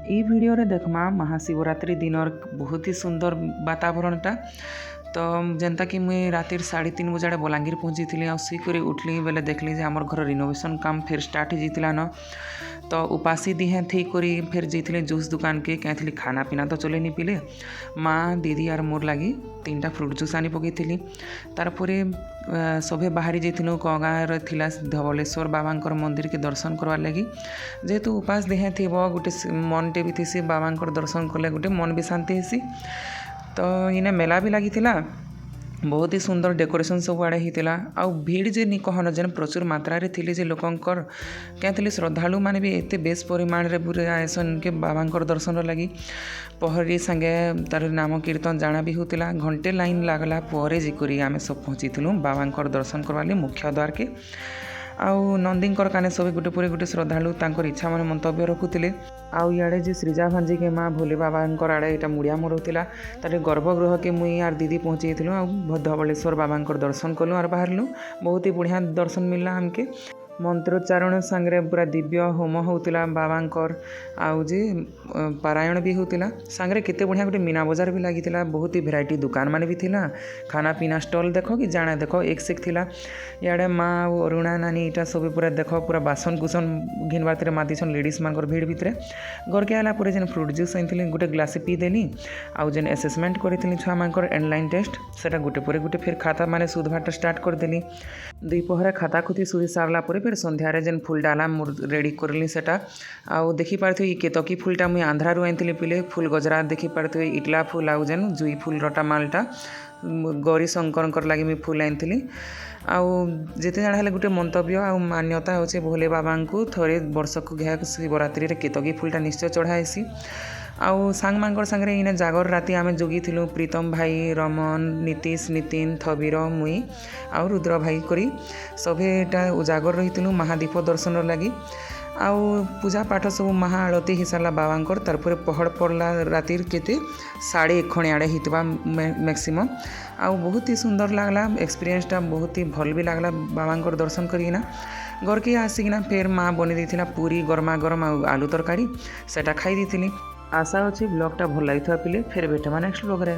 ई video रे देखमा महाशिवरात्रि दिनर बहुत ही सुंदर वातावरणटा। तो जेनता कि मुई रातिर 3:30 बजे बलांगीर पहुँची थी आईकर उठली बेले देखली जे आमर घर रिनोवेशन काम फिर स्टार्ट हो जाता न। तो उपासी दिहे थी करी फिर जाइए जूस दुकान के कहली खाना पीना तो चले नहीं पिले। माँ दीदी आर मोर लगी 3टा फ्रूट जूस आनी पकई तारपरे सभे बाहरी जाइलु कगाँव थिला धवलेश्वर बाबांकर मंदिर के दर्शन करवार लगी। जेहेतु उपास देहे थी गोटे मनटे भी थी बाबांकर दर्शन कले गोटे मन भी शांति हेसी। तो इने मेला भी लगी बहुत ही सुंदर डेकोरेशन सब आड़े होता। आउ भीड़ जे नी कहन जेन प्रचुर मात्रा रे थिले जे लोकंकर कहते श्रद्धालु माने भी एते बेस परिमाण रे पूरे आयसन के बाबांकर दर्शन लगी। पहरी संगे तार नाम कीर्तन जाना भी होता। घंटे लाइन लागला परे जिकरी आमे सब पहुँची बाबांकर दर्शन करवाली मुख्य द्वार के। आउ नंदींकर काने सब गोटे पर गोटे श्रद्धालु तांकर इच्छा माने मंतव्य रखुले। आउ इे जे श्रीजा भांजी के माँ भोले बाबांकर आड़े यहाँ मुड़िया मरुला तार गर्भगृह के मुई आर दीदी पहुँची धवलेश्वर बाबांकर दर्शन कलु और बाहरलु। बहुत ही बढ़िया दर्शन मिलला हमके। मंत्रोच्चारण सांगे पूरा दिव्य होम होता बाबांकर आउ जे पारायण भी होता। सांगे केते बढ़िया गोटे मीना बजार भी लगी। बहुत ही भेराइटी दुकान मान भी थिला। खाना पीना स्टॉल देख कि जाना देख एक से थिला। इे माँ अरुणा नानी इटा सब पूरा देख पूरा बासन कुसन घिनबार मातीछन लेडीज मान भीड़ भितर। घर के आला जेन फ्रूट जूस आनी गोटे ग्लास पीदेली। आउ जेन एसेसमेंट करी छुआ मानकर एंडलाइन टेस्ट से गोटे पर गोटे फिर खाता माने सुधवाटा स्टार्ट करदेली। दुपहर खाता खुती सुधी सारला फिर संध्यारे जेन फुल डाला रेडी करली सेटा। आउ देखी पारे केतकी फुलटा मुई आंध्रारू आनी पिले फुल गजरा देखी पारे इटला फुल आउ जेन जुई फुल रटा मालटा गौरी शंकर लगी मुई फुल आनी। आउ जिते जाना है गोटे मंतव्य आउ मान्यता होचे भोले बाबा को थोड़े वर्ष को घे शिवरात्रि केतकी फुलटा निश्चय चढ़ाएसी। आउ सांग मानकर सांगे इने जागर राति आमे जोगी थिलु प्रीतम भाई रमन नीतीश नितिन थबीर मुई आउ रुद्र भाई करी सभेटा उजागर रही महादीप दर्शन लगी। आउ पूजा पाठ सब महा आलती हो सारा बाबांकर तारपर पहड़ पड़ला रातिर केते 1:30 खणे आड़े होता मैक्सिमम। आउ बहुत ही सुंदर लगला एक्सपीरियंसटा बहुत ही भल भी लगला बाबांकर दर्शन करिना। घर के आसिकिना फिर माँ बनी देथिला पूरी गरमा गरम आलू तरकारी सेटा खाई देथिली। आशा अच्छी ब्लॉगटा भल लगी पिले फिर भेटमा नेक्स्ट ब्लॉग रे।